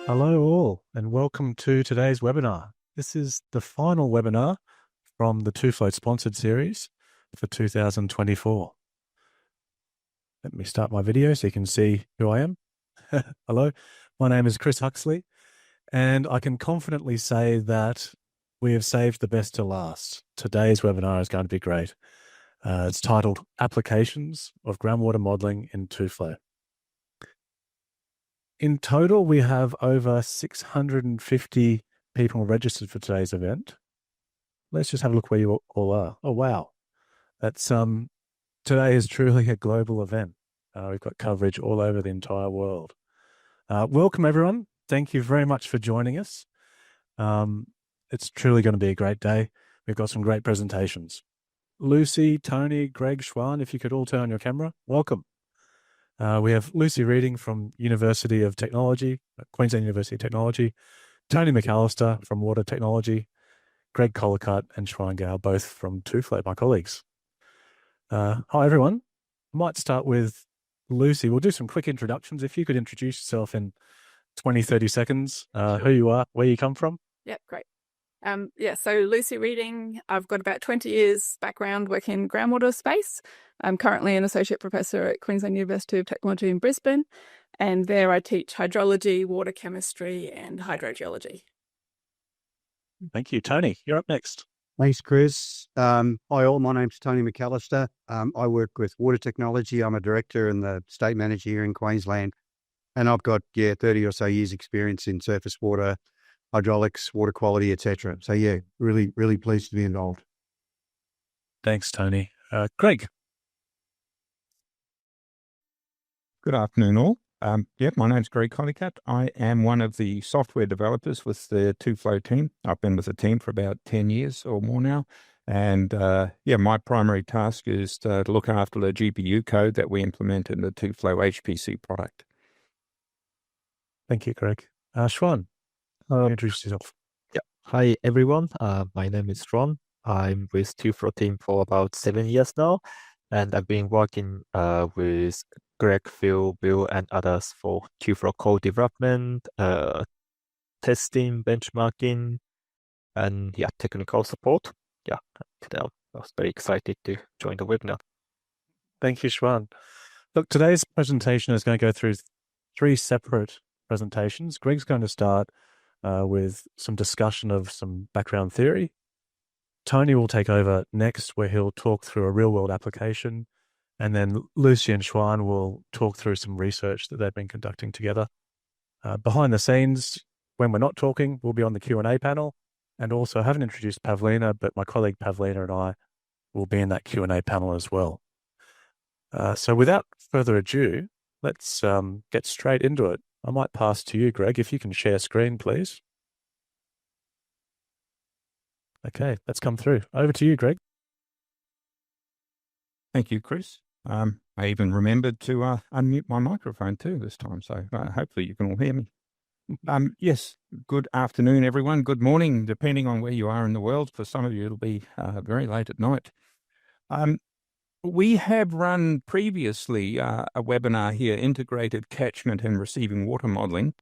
Hello all, and welcome to today's webinar. This is the final webinar from the TUFLOW sponsored series for 2024. Let me start my video so you can see who I am. Hello, my name is Chris Huxley, and I can confidently say that we have saved the best to last. Today's webinar is going to be great. It's titled Applications of Groundwater Modelling in TUFLOW. In total, we have over 650 people registered for today's event. Let's just have a look where you all are. Oh, wow. That's today is truly a global event. We've got coverage all over the entire world. Welcome, everyone. Thank you very much for joining us. It's truly going to be a great day. We've got some great presentations. Lucy, Tony, Greg, Schwan, if you could all turn on your camera, welcome. We have Lucy Reading from University of Technology, Queensland University of Technology, Tony McAllister from Water Technology, Greg Collicutt and Schwan Gao, both from TUFLOW, my colleagues. Hi, everyone. I might start with Lucy. We'll do some quick introductions. If you could introduce yourself in 20, 30 seconds, who you are, where you come from. Yep, great. So Lucy Reading, I've got about 20 years background working in groundwater space. I'm currently an associate professor at Queensland University of Technology in Brisbane, and there I teach hydrology, water chemistry, and hydrogeology. Thank you. Tony, you're up next. Thanks, Chris. Hi all, my name's Tony McAllister. I work with Water Technology. I'm a director and the state manager here in Queensland, and I've got 30 or so years experience in surface water, hydraulics, water quality, etc. So really pleased to be involved. Thanks, Tony. Greg. Good afternoon, all. My name's Greg Collicutt. I am one of the software developers with the TUFLOW team. I've been with the team for about 10 years or more now. And my primary task is to look after the GPU code that we implement in the TUFLOW HPC product. Thank you, Greg. Schwan, introduce yourself. Yeah. Hi, everyone. My name is Ron. I'm with TUFLOW team for about 7 years now, and I've been working with Greg, Phil, Bill, and others for TUFLOW code development, testing, benchmarking, and technical support. Today I was very excited to join the webinar. Thank you, Schwan. Look, today's presentation is going to go through 3 separate presentations. Greg's going to start with some discussion of some background theory. Tony will take over next, where he'll talk through a real-world application, and then Lucy and Schwan will talk through some research that they've been conducting together. Behind the scenes, when we're not talking, we'll be on the Q&A panel, and also I haven't introduced Pavlina, but my colleague Pavlina and I will be in that Q&A panel as well. So without further ado, let's get straight into it. I might pass to you, Greg, if you can share screen, please. Okay, let's come through. Over to you, Greg. Thank you, Chris. I even remembered to unmute my microphone too this time, so hopefully you can all hear me. Yes, good afternoon, everyone. Good morning, depending on where you are in the world. For some of you, it'll be very late at night. We have run previously a webinar here, Integrated Catchment and Receiving Water Modelling.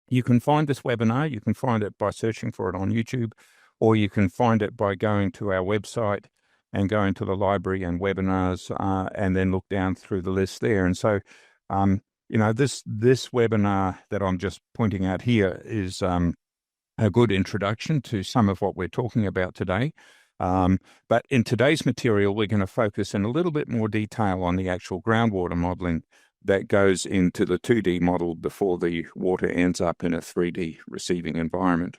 You can find this webinar, you can find it by searching for it on YouTube, or you can find it by going to our website and going to the library and webinars, and then look down through the list there. And so, this webinar that I'm just pointing out here is a good introduction to some of what we're talking about today. But in today's material, we're going to focus in a little bit more detail on the actual groundwater modeling that goes into the 2D model before the water ends up in a 3D receiving environment.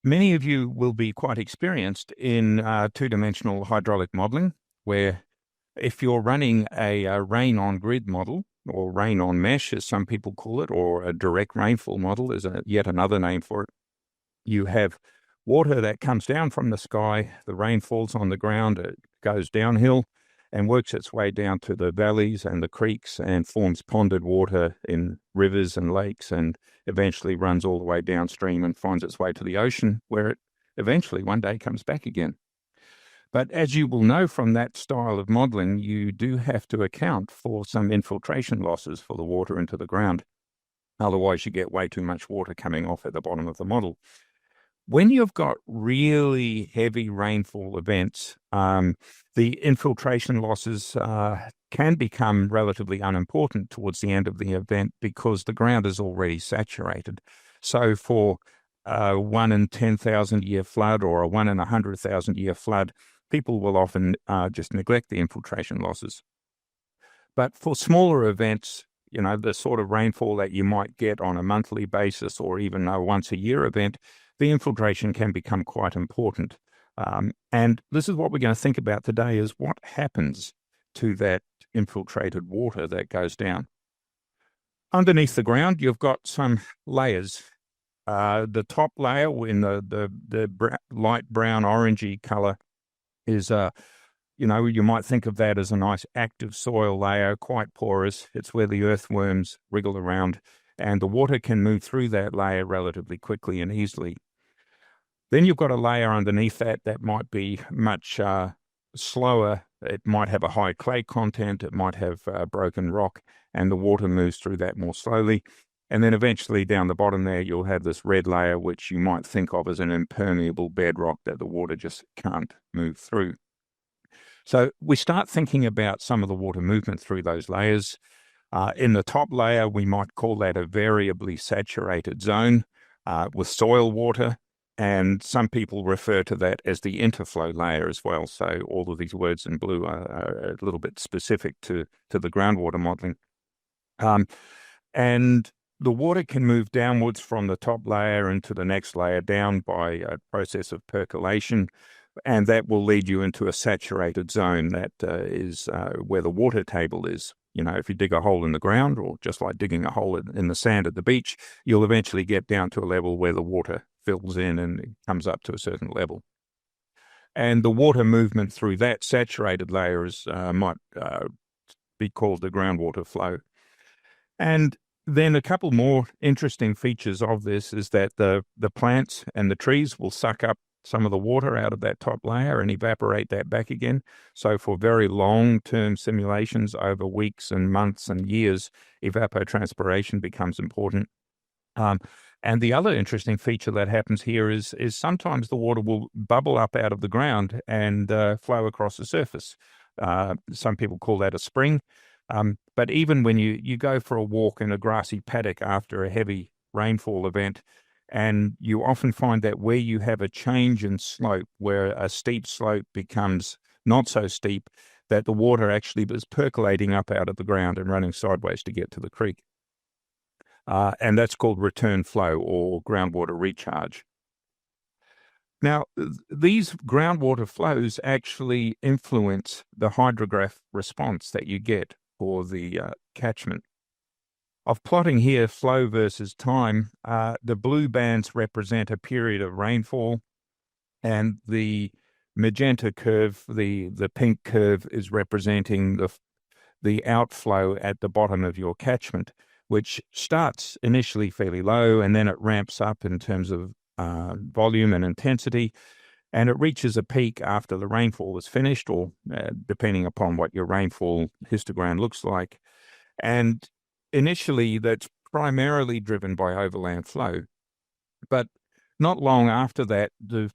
Many of you will be quite experienced in two-dimensional hydraulic modeling, where if you're running a rain on grid model, or rain on mesh, as some people call it, or a direct rainfall model is yet another name for it, you have water that comes down from the sky, the rain falls on the ground, it goes downhill and works its way down to the valleys and the creeks and forms ponded water in rivers and lakes, and eventually runs all the way downstream and finds its way to the ocean, where it eventually one day comes back again. But as you will know from that style of modelling, you do have to account for some infiltration losses for the water into the ground. Otherwise, you get way too much water coming off at the bottom of the model. When you've got really heavy rainfall events, the infiltration losses can become relatively unimportant towards the end of the event because the ground is already saturated. So for a 1 in 10,000 year flood or a 1 in 100,000 year flood, people will often just neglect the infiltration losses. But for smaller events, you know, the sort of rainfall that you might get on a monthly basis or even a once a year event, the infiltration can become quite important. And this is what we're going to think about today is what happens to that infiltrated water that goes down. Underneath the ground, you've got some layers. The top layer in the light brown orangey color is, you know, you might think of that as a nice active soil layer, quite porous. It's where the earthworms wriggle around, and the water can move through that layer relatively quickly and easily. Then you've got a layer underneath that might be much slower. It might have a high clay content. It might have broken rock, and the water moves through that more slowly. And then eventually down the bottom there, you'll have this red layer, which you might think of as an impermeable bedrock that the water just can't move through. So we start thinking about some of the water movement through those layers. In the top layer, we might call that a variably saturated zone with soil water. And some people refer to that as the interflow layer as well. So all of these words in blue are a little bit specific to the groundwater modeling. And the water can move downwards from the top layer into the next layer down by a process of percolation. And that will lead you into a saturated zone that is where the water table is. You know, if you dig a hole in the ground, or just like digging a hole in the sand at the beach, you'll eventually get down to a level where the water fills in and it comes up to a certain level. And the water movement through that saturated layer might be called the groundwater flow. And then a couple more interesting features of this is that the plants and the trees will suck up some of the water out of that top layer and evaporate that back again. So for very long-term simulations over weeks and months and years, evapotranspiration becomes important. And the other interesting feature that happens here is sometimes the water will bubble up out of the ground and flow across the surface. Some people call that a spring. But even when you go for a walk in a grassy paddock after a heavy rainfall event, and you often find that where you have a change in slope, where a steep slope becomes not so steep, that the water actually is percolating up out of the ground and running sideways to get to the creek. And that's called return flow or groundwater recharge. Now, these groundwater flows actually influence the hydrograph response that you get for the catchment. Of plotting here flow versus time, the blue bands represent a period of rainfall, and the magenta curve, the pink curve, is representing the outflow at the bottom of your catchment, which starts initially fairly low, and then it ramps up in terms of volume and intensity, and it reaches a peak after the rainfall is finished, or depending upon what your rainfall histogram looks like. And initially, that's primarily driven by overland flow. But not long after that, the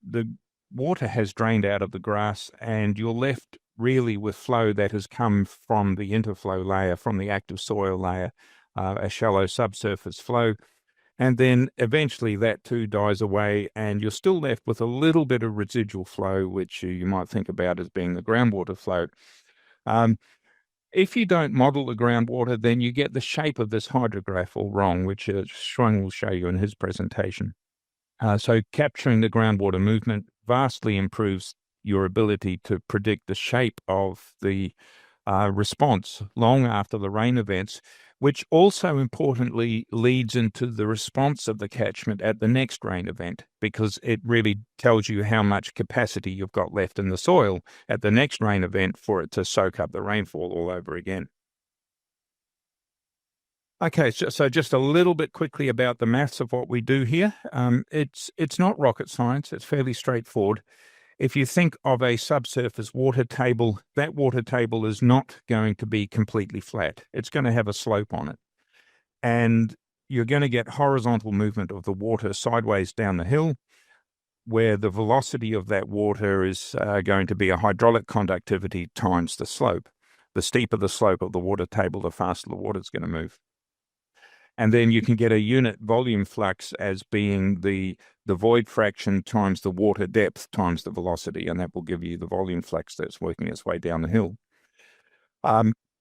water has drained out of the grass, and you're left really with flow that has come from the interflow layer, from the active soil layer, a shallow subsurface flow. And then eventually that too dies away, and you're still left with a little bit of residual flow, which you might think about as being the groundwater flow. If you don't model the groundwater, then you get the shape of this hydrograph all wrong, which Shrung will show you in his presentation. So capturing the groundwater movement vastly improves your ability to predict the shape of the response long after the rain events, which also importantly leads into the response of the catchment at the next rain event, because it really tells you how much capacity you've got left in the soil at the next rain event for it to soak up the rainfall all over again. Okay, so just a little bit quickly about the maths of what we do here. It's not rocket science. It's fairly straightforward. if you think of a subsurface water table, that water table is not going to be completely flat. It's going to have a slope on it. And you're going to get horizontal movement of the water sideways down the hill, where the velocity of that water is going to be a hydraulic conductivity times the slope. The steeper the slope of the water table, the faster the water is going to move. And then you can get a unit volume flux as being the void fraction times the water depth times the velocity, and that will give you the volume flux that's working its way down the hill.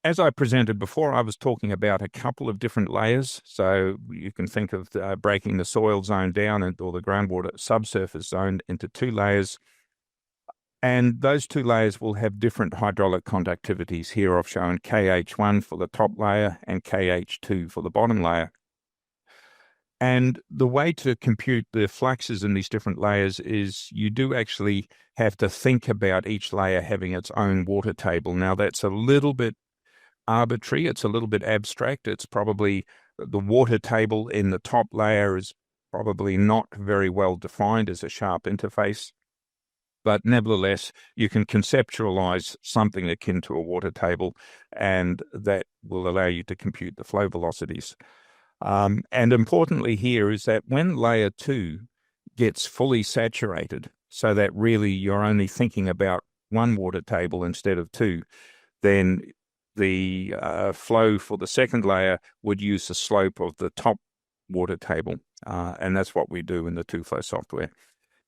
As I presented before, I was talking about a couple of different layers. So you can think of breaking the soil zone down or the groundwater subsurface zone into 2 layers. And those 2 layers will have different hydraulic conductivities. Here I've shown KH1 for the top layer and KH2 for the bottom layer. And the way to compute the fluxes in these different layers is you do actually have to think about each layer having its own water table. Now, that's a little bit arbitrary. It's a little bit abstract. It's probably the water table in the top layer is probably not very well defined as a sharp interface. But nevertheless, you can conceptualize something akin to a water table, and that will allow you to compute the flow velocities. And importantly here is that when layer 2 gets fully saturated, so that really you're only thinking about one water table instead of 2, then the flow for the second layer would use the slope of the top water table. And that's what we do in the TUFLOW software.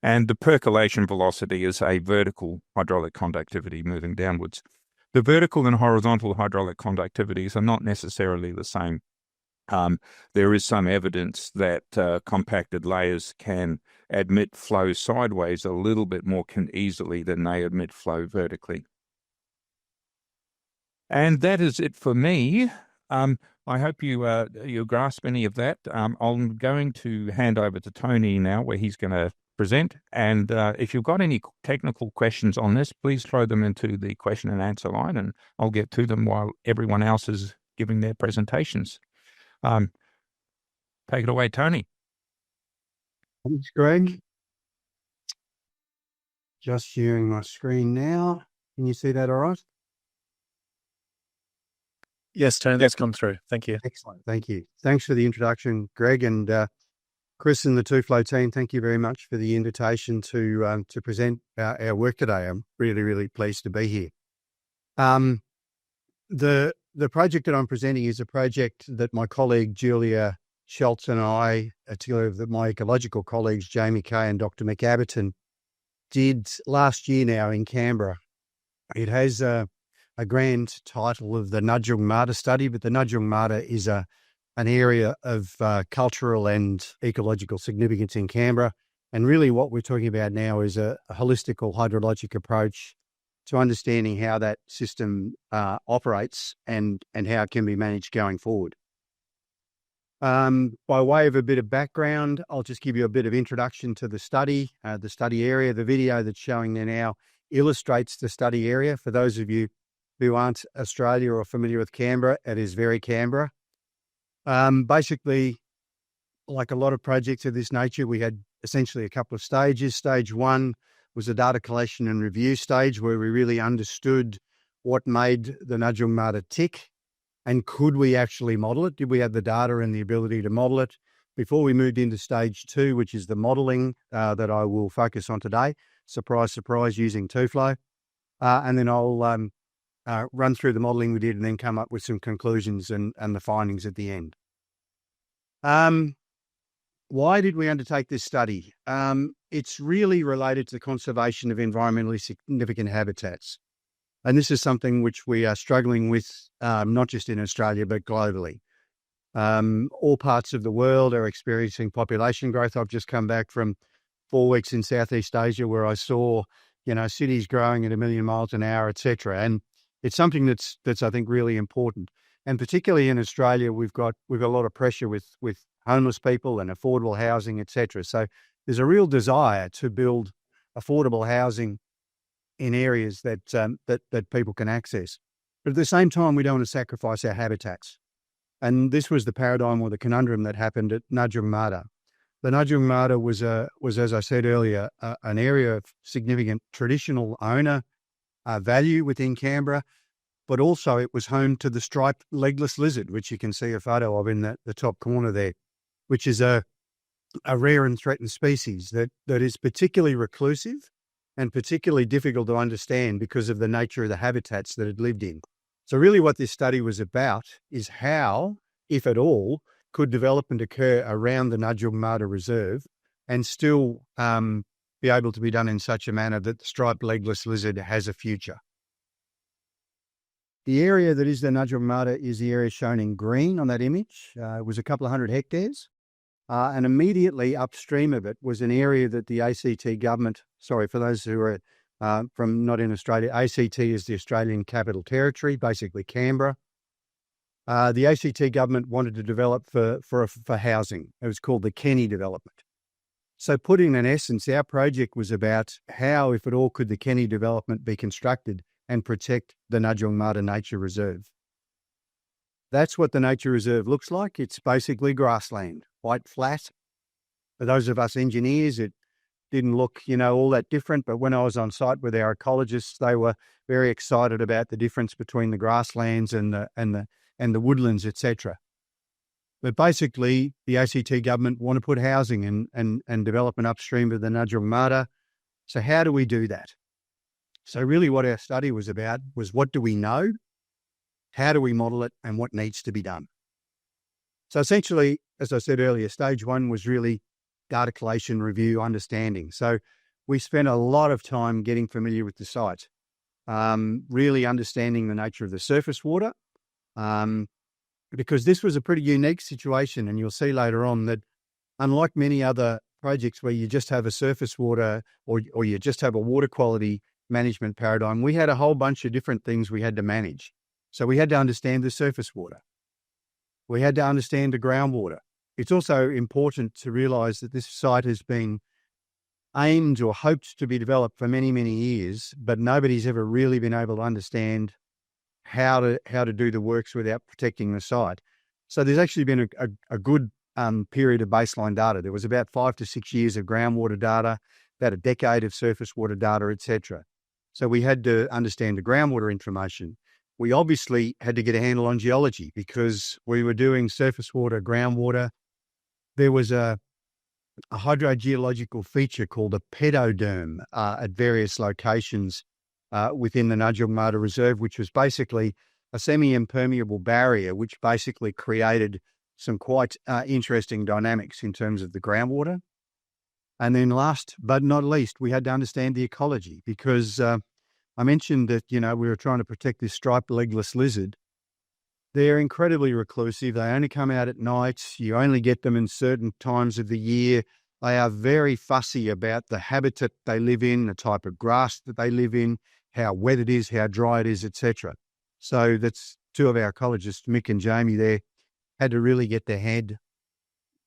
And the percolation velocity is a vertical hydraulic conductivity moving downwards. The vertical and horizontal hydraulic conductivities are not necessarily the same. There is some evidence that compacted layers can admit flow sideways a little bit more easily than they admit flow vertically. And that is it for me. I hope you grasp any of that. I'm going to hand over to Tony now, where he's going to present. And if you've got any technical questions on this, please throw them into the question and answer line, and I'll get to them while everyone else is giving their presentations. Take it away, Tony. Thanks, Greg. Just sharing my screen now. Can you see that all right? Yes, Tony, that's come through. Thank you. Excellent. Thank you. Thanks for the introduction, Greg, and Chris and the TUFLOW team. Thank you very much for the invitation to present our work today. I'm really, really pleased to be here. The project that I'm presenting is a project that my colleague Julia Schultz and I, together with my ecological colleagues Jamie Kay and Dr. McAberton, did last year now in Canberra. It has a grand title of the Nadjung Mada study, but the Nadjung Mada is an area of cultural and ecological significance in Canberra. And really what we're talking about now is a holistical hydrologic approach to understanding how that system operates and how it can be managed going forward. By way of a bit of background, I'll just give you a bit of introduction to the study area. The video that's showing there now illustrates the study area. For those of you who aren't Australia or familiar with Canberra, it is very Canberra. Basically, like a lot of projects of this nature, we had essentially a couple of stages. Stage 1 was a data collection and review stage where we really understood what made the Nadjung Mada tick and could we actually model it? Did we have the data and the ability to model it? Before we moved into stage 2, which is the modeling that I will focus on today, surprise, surprise, using TUFLOW. And then I'll run through the modeling we did and then come up with some conclusions and the findings at the end. Why did we undertake this study? It's really related to the conservation of environmentally significant habitats. And this is something which we are struggling with, not just in Australia, but globally. All parts of the world are experiencing population growth. I've just come back from 4 weeks in Southeast Asia where I saw, cities growing at 1 million miles an hour, etc. And it's something that's I think really important. And particularly in Australia, we've got a lot of pressure with homeless people and affordable housing, etc. So there's a real desire to build affordable housing in areas that people can access. But at the same time, we don't want to sacrifice our habitats. And this was the paradigm or the conundrum that happened at Nadjung Mada. The Nadjung Mada was, as I said earlier, an area of significant traditional owner value within Canberra, but also it was home to the striped legless lizard, which you can see a photo of in the top corner there, which is a rare and threatened species that is particularly reclusive and particularly difficult to understand because of the nature of the habitats that it lived in. So really what this study was about is how, if at all, could development occur around the Nadjung Mada Reserve and still be able to be done in such a manner that the striped legless lizard has a future. The area that is the Nadjung Mada is the area shown in green on that image. It was a couple of hundred hectares. And immediately upstream of it was an area that the ACT government, sorry, for those who are from not in Australia, ACT is the Australian Capital Territory, basically Canberra. The ACT government wanted to develop for housing. It was called the Kenny development. So put in essence, our project was about how, if at all, could the Kenny development be constructed and protect the Nadjung Mada Nature Reserve. That's what the nature reserve looks like. It's basically grassland, quite flat. For those of us engineers, it didn't look, all that different. But when I was on site with our ecologists, they were very excited about the difference between the grasslands and the woodlands, etc. But basically, the ACT government want to put housing and development upstream of the Nadjung Mada. So how do we do that? So really what our study was about was, what do we know? How do we model it? And what needs to be done? So essentially, as I said earlier, stage one was really data collation, review, understanding. So we spent a lot of time getting familiar with the site, really understanding the nature of the surface water, because this was a pretty unique situation. And you'll see later on that unlike many other projects where you just have a surface water or you just have a water quality management paradigm, we had a whole bunch of different things we had to manage. So we had to understand the surface water. We had to understand the groundwater. It's also important to realise that this site has been aimed or hoped to be developed for many, many years, but nobody's ever really been able to understand how to do the works without protecting the site. So there's actually been a good period of baseline data. There was about 5 to 6 years of groundwater data, about a decade of surface water data, etc. So we had to understand the groundwater information. We obviously had to get a handle on geology because we were doing surface water, groundwater. There was a hydrogeological feature called a pedoderm at various locations within the Nadjung Mada Reserve, which was basically a semi-impermeable barrier, which basically created some quite interesting dynamics in terms of the groundwater. And then last but not least, we had to understand the ecology because I mentioned that, we were trying to protect this striped legless lizard. They're incredibly reclusive. They only come out at night. You only get them in certain times of the year. They are very fussy about the habitat they live in, the type of grass that they live in, how wet it is, how dry it is, etc. So that's two of our ecologists, Mick and Jamie there, had to really get their head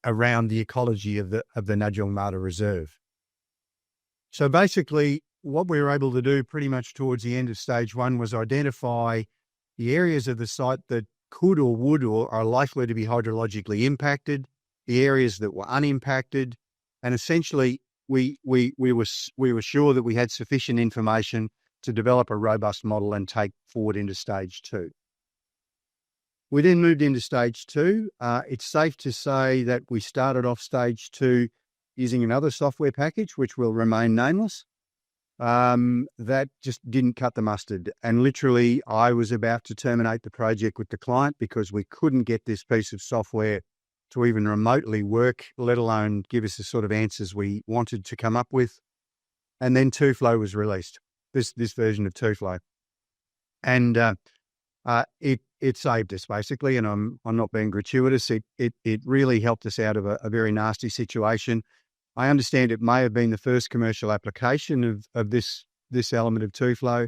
around the ecology of the Nadjung Mada Reserve. So basically, what we were able to do pretty much towards the end of stage one was identify the areas of the site that could or would or are likely to be hydrologically impacted, the areas that were unimpacted, and essentially we were sure that we had sufficient information to develop a robust model and take forward into stage two. We then moved into stage two. It's safe to say that we started off stage two using another software package, which will remain nameless. That just didn't cut the mustard. And literally, I was about to terminate the project with the client because we couldn't get this piece of software to even remotely work, let alone give us the sort of answers we wanted to come up with. And then TUFLOW was released, this version of TUFLOW. And it saved us basically, and I'm not being gratuitous. It really helped us out of a very nasty situation. I understand it may have been the first commercial application of this element of TUFLOW,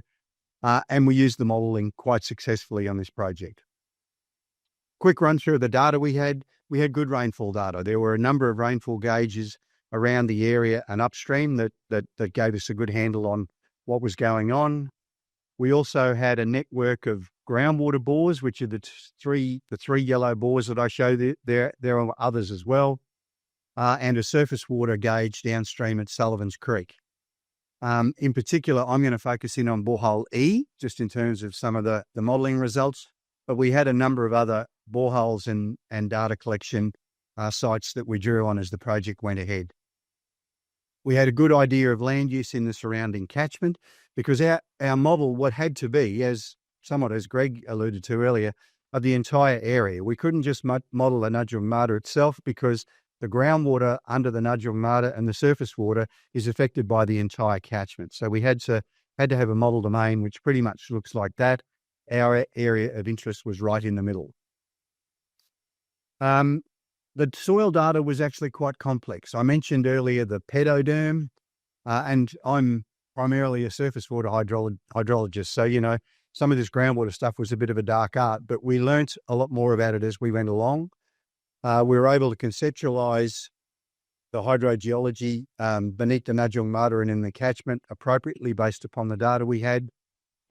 and we used the modelling quite successfully on this project. Quick run through of the data we had. We had good rainfall data. There were a number of rainfall gauges around the area and upstream that gave us a good handle on what was going on. We also had a network of groundwater bores, which are the three yellow bores that I showed there. There are others as well. and a surface water gauge downstream at Sullivan's Creek. In particular, I'm going to focus in on borehole E, just in terms of some of the modelling results, but we had a number of other boreholes and data collection sites that we drew on as the project went ahead. We had a good idea of land use in the surrounding catchment because our model, what had to be, as Greg alluded to earlier, of the entire area. We couldn't just model the Nadjung Mada itself because the groundwater under the Nadjung Mada and the surface water is affected by the entire catchment. So we had to have a model domain which pretty much looks like that. Our area of interest was right in the middle. The soil data was actually quite complex. I mentioned earlier the pedoderm, and I'm primarily a surface water hydrologist. So, some of this groundwater stuff was a bit of a dark art, but we learnt a lot more about it as we went along. We were able to conceptualize the hydrogeology beneath the Nadjung Mada and in the catchment appropriately based upon the data we had.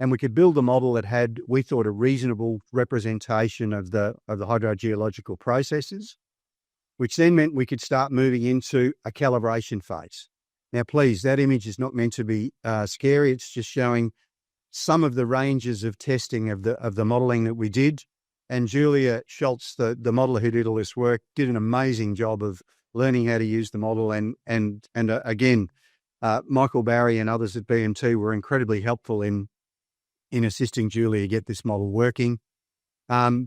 And we could build a model that had, we thought, a reasonable representation of the hydrogeological processes, which then meant we could start moving into a calibration phase. Now, please, that image is not meant to be scary. It's just showing some of the ranges of testing of the modelling that we did. And Julia Schultz, the modeller who did all this work, did an amazing job of learning how to use the model. And again, Michael Barry and others at BMT were incredibly helpful in assisting Julia get this model working.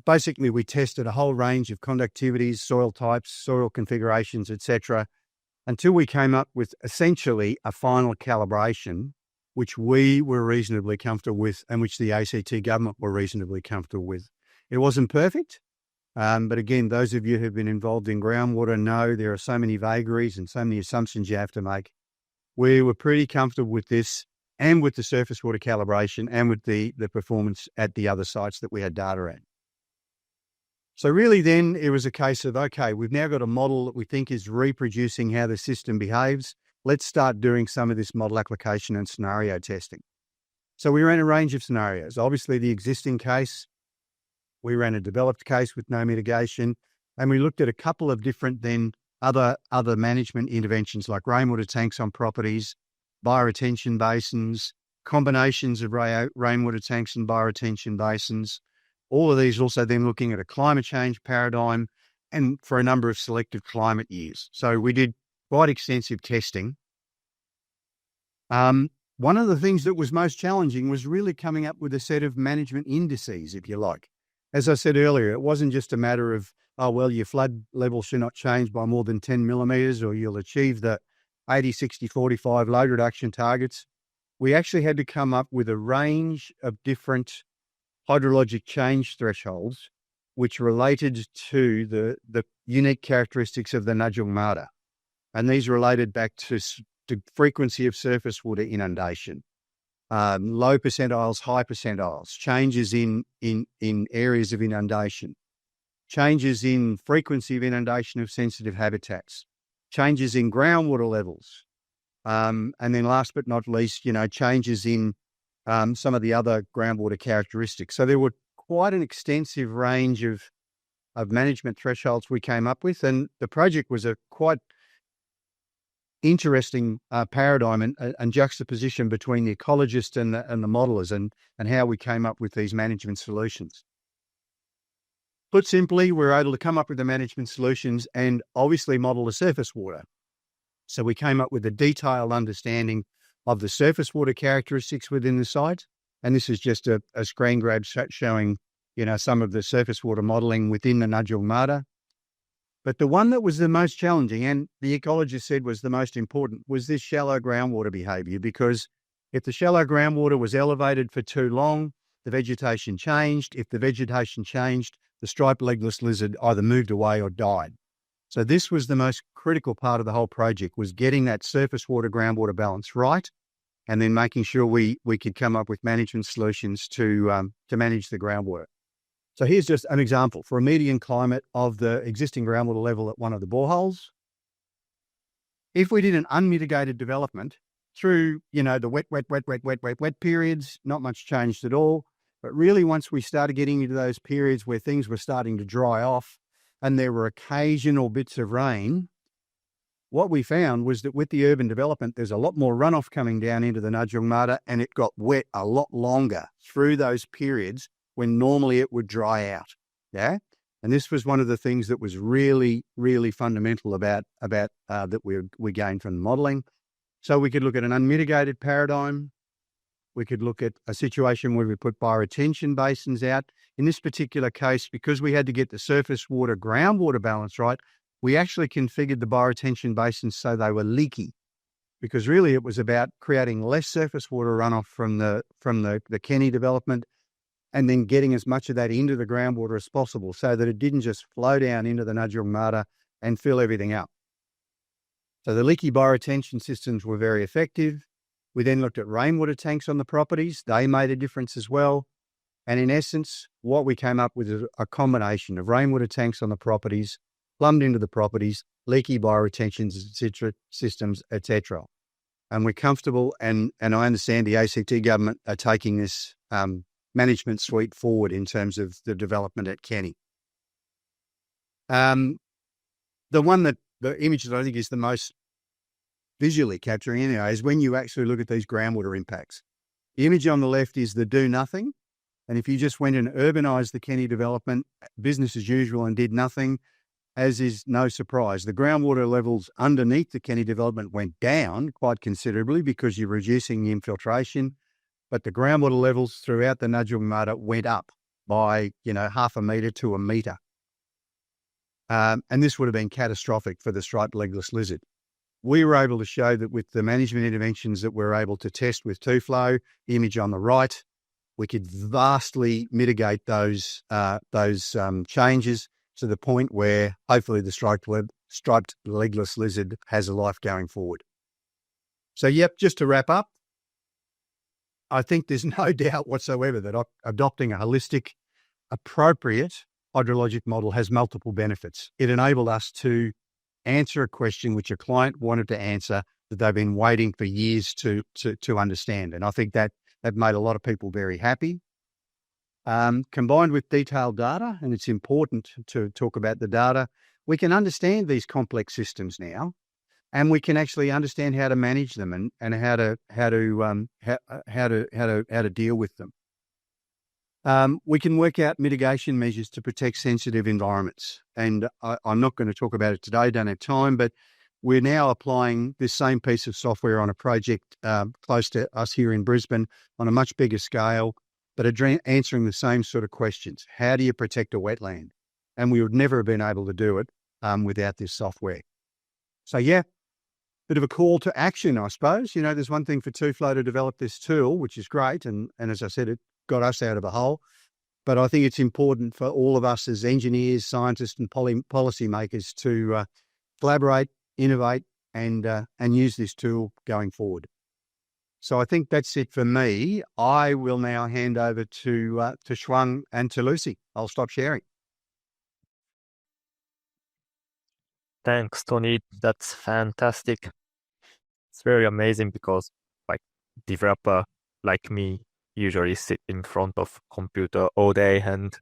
Basically, we tested a whole range of conductivities, soil types, soil configurations, etc., until we came up with essentially a final calibration, which we were reasonably comfortable with and which the ACT government were reasonably comfortable with. It wasn't perfect, but again, those of you who've been involved in groundwater know there are so many vagaries and so many assumptions you have to make. We were pretty comfortable with this and with the surface water calibration and with the performance at the other sites that we had data at. So really then it was a case of, okay, we've now got a model that we think is reproducing how the system behaves. Let's start doing some of this model application and scenario testing. So we ran a range of scenarios. Obviously the existing case, we ran a developed case with no mitigation, and we looked at a couple of different then other management interventions like rainwater tanks on properties, bioretention basins, combinations of rainwater tanks and bioretention basins. All of these also then looking at a climate change paradigm and for a number of selected climate years. So we did quite extensive testing. One of the things that was most challenging was really coming up with a set of management indices, if you like. As I said earlier, it wasn't just a matter of, oh, well, your flood level should not change by more than 10 millimetres or you'll achieve the 80, 60, 45 load reduction targets. We actually had to come up with a range of different hydrologic change thresholds which related to the unique characteristics of the Nadjung Mada. And these related back to frequency of surface water inundation, low percentiles, high percentiles, changes in areas of inundation, changes in frequency of inundation of sensitive habitats, changes in groundwater levels, and then last but not least, changes in some of the other groundwater characteristics. So there were quite an extensive range of management thresholds we came up with, and the project was a quite interesting paradigm and juxtaposition between the ecologist and the modelers and how we came up with these management solutions. Put simply, we're able to come up with the management solutions and obviously model the surface water. So we came up with a detailed understanding of the surface water characteristics within the site. And this is just a screen grab showing, some of the surface water modelling within the Nadjung Mada. But the one that was the most challenging, and the ecologist said was the most important, was this shallow groundwater behaviour, because if the shallow groundwater was elevated for too long, the vegetation changed. If the vegetation changed, the striped legless lizard either moved away or died. So this was the most critical part of the whole project, was getting that surface water groundwater balance right, and then making sure we could come up with management solutions to manage the groundwater. So here's just an example for a median climate of the existing groundwater level at one of the boreholes. If we did an unmitigated development through, the wet periods, not much changed at all. But really, once we started getting into those periods where things were starting to dry off and there were occasional bits of rain, what we found was that with the urban development, there's a lot more runoff coming down into the Nadjung Mada, and it got wet a lot longer through those periods when normally it would dry out. Yeah. And this was one of the things that was really, really fundamental about that we gained from the modelling. So we could look at an unmitigated paradigm. We could look at a situation where we put bioretention basins out. In this particular case, because we had to get the surface water, groundwater balance right, we actually configured the bioretention basins so they were leaky, because really it was about creating less surface water runoff from the Kenny development, and then getting as much of that into the groundwater as possible so that it didn't just flow down into the Nadjung Mada and fill everything up. So the leaky bioretention systems were very effective. We then looked at rainwater tanks on the properties. They made a difference as well. And in essence, what we came up with is a combination of rainwater tanks on the properties, plumbed into the properties, leaky bioretention systems, etc. And we're comfortable, and I understand the ACT government are taking this management suite forward in terms of the development at Kenny. The image that I think is the most visually capturing anyway is when you actually look at these groundwater impacts. The image on the left is the do nothing. And if you just went and urbanised the Kenny development, business as usual, and did nothing, as is no surprise, the groundwater levels underneath the Kenny development went down quite considerably because you're reducing the infiltration, but the groundwater levels throughout the Nadjung Mada went up by, 0.5 metre to 1 metre. And this would have been catastrophic for the striped legless lizard. We were able to show that with the management interventions that we're able to test with TUFLOW, the image on the right, we could vastly mitigate those changes to the point where hopefully the striped legless lizard has a life going forward. So, just to wrap up, I think there's no doubt whatsoever that adopting a holistic, appropriate hydrologic model has multiple benefits. It enabled us to answer a question which a client wanted to answer that they've been waiting for years to understand. And I think that made a lot of people very happy. Combined with detailed data, and it's important to talk about the data, we can understand these complex systems now, and we can actually understand how to manage them and how to deal with them. We can work out mitigation measures to protect sensitive environments. And I'm not going to talk about it today, don't have time, but we're now applying this same piece of software on a project close to us here in Brisbane on a much bigger scale, but answering the same sort of questions. How do you protect a wetland? And we would never have been able to do it without this software. So, bit of a call to action, I suppose. There's one thing for TUFLOW to develop this tool, which is great. And as I said, it got us out of a hole. But I think it's important for all of us as engineers, scientists and policymakers to collaborate, innovate and use this tool going forward. So I think that's it for me. I will now hand over to Shuang and to Lucy. I'll stop sharing. Thanks, Tony. That's fantastic. It's very amazing because developer like me usually sit in front of computer all day and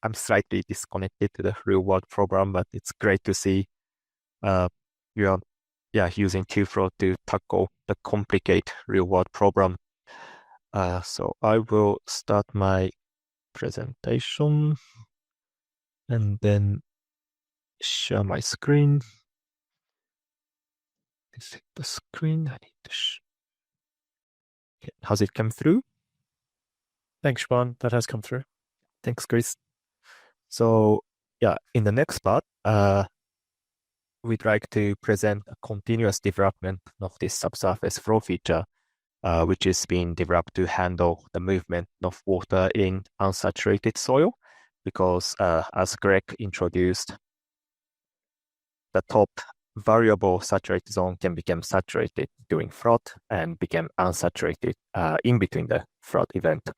I'm slightly disconnected to the real world program, but it's great to see you are using TUFLOW to tackle the complicated real world problem. So I will start my presentation and then share my screen. This is the screen. I need to okay. How's it come through? Thanks, Siobhan. That has come through. Thanks, Chris. So in the next part, we'd like to present a continuous development of this subsurface flow feature, which is being developed to handle the movement of water in unsaturated soil. Because as Greg introduced, the top variable saturated zone can become saturated during flood and become unsaturated in between the flood event.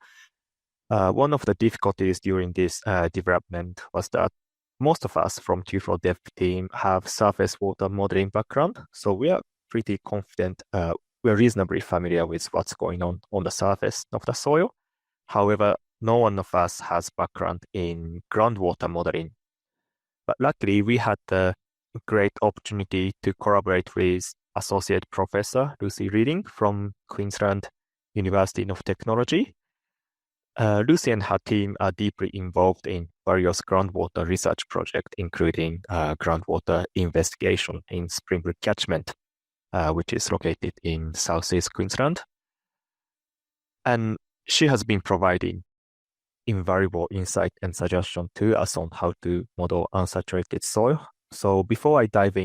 One of the difficulties during this development was that most of us from TUFLOW dev team have surface water modeling background, so we are pretty confident, we're reasonably familiar with what's going on the surface of the soil. However, no one of us has background in groundwater modeling. But luckily, we had the great opportunity to collaborate with Associate Professor Lucy Reading from Queensland University of Technology. Lucy and her team are deeply involved in various groundwater research projects, including groundwater investigation in Springbrook Catchment, which is located in southeast Queensland. And she has been providing invaluable insight and suggestion to us on how to model unsaturated soil. So before I dive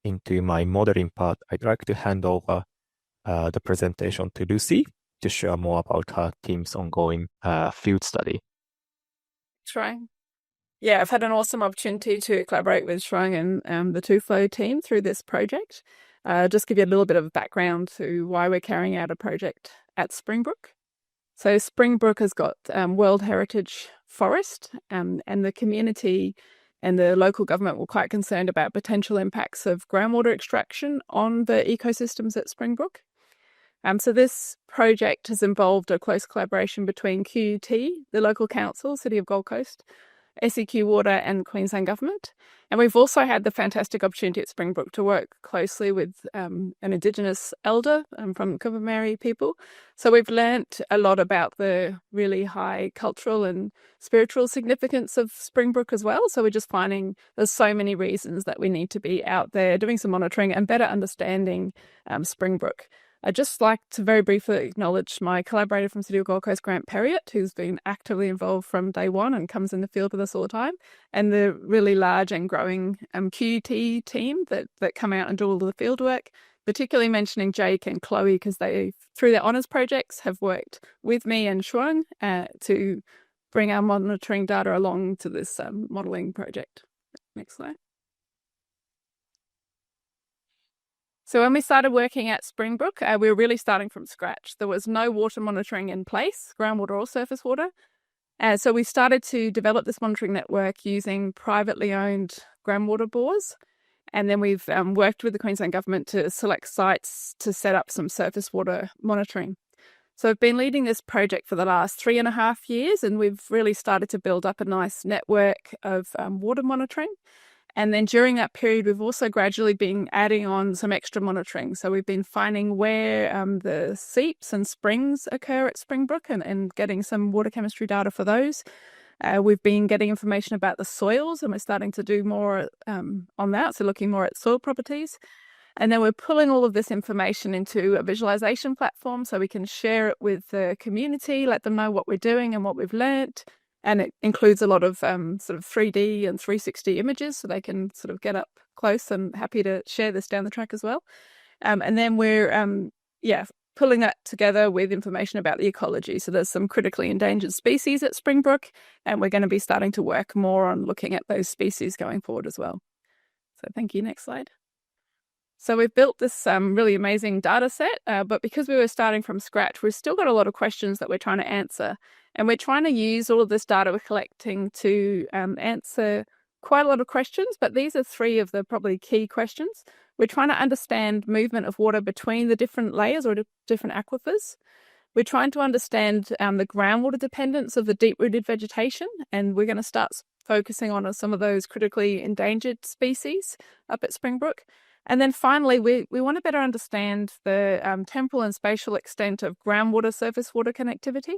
into my modeling part, I'd like to hand over the presentation to Lucy to share more about her team's ongoing field study. Shrine. Yeah, I've had an awesome opportunity to collaborate with Shrine and the TUFLOW team through this project. Just give you a little bit of background to why we're carrying out a project at Springbrook. So Springbrook has got World Heritage Forest, and the community and the local government were quite concerned about potential impacts of groundwater extraction on the ecosystems at Springbrook. So this project has involved a close collaboration between QUT, the local council, City of Gold Coast, SEQ Water and Queensland Government. And we've also had the fantastic opportunity at Springbrook to work closely with an Indigenous elder from the Cuvamari people. So we've learnt a lot about the really high cultural and spiritual significance of Springbrook as well. So we're just finding there's so many reasons that we need to be out there doing some monitoring and better understanding Springbrook. I'd just like to very briefly acknowledge my collaborator from City of Gold Coast, Grant Perriott, who's been actively involved from day one and comes in the field with us all the time, and the really large and growing QUT team that come out and do all of the field work, particularly mentioning Jake and Chloe, because they, through their honours projects, have worked with me and Shuang to bring our monitoring data along to this modelling project. Next slide. So when we started working at Springbrook, we were really starting from scratch. There was no water monitoring in place, groundwater or surface water. So we started to develop this monitoring network using privately owned groundwater bores. And then we've worked with the Queensland Government to select sites to set up some surface water monitoring. So I've been leading this project for the last 3.5 years, and we've really started to build up a nice network of water monitoring. And then during that period, we've also gradually been adding on some extra monitoring. So we've been finding where the seeps and springs occur at Springbrook and getting some water chemistry data for those. We've been getting information about the soils, and we're starting to do more on that, so looking more at soil properties. And then we're pulling all of this information into a visualization platform so we can share it with the community, let them know what we're doing and what we've learnt. And it includes a lot of sort of 3D and 360 images, so they can sort of get up close, and happy to share this down the track as well. And then we're pulling that together with information about the ecology. So there's some critically endangered species at Springbrook, and we're going to be starting to work more on looking at those species going forward as well. So thank you. Next slide. So we've built this really amazing data set, but because we were starting from scratch, we've still got a lot of questions that we're trying to answer. And we're trying to use all of this data we're collecting to answer quite a lot of questions, but these are 3 of the probably key questions. We're trying to understand movement of water between the different layers or different aquifers. We're trying to understand the groundwater dependence of the deep-rooted vegetation, and we're going to start focusing on some of those critically endangered species up at Springbrook. And then finally, we want to better understand the temporal and spatial extent of groundwater surface water connectivity.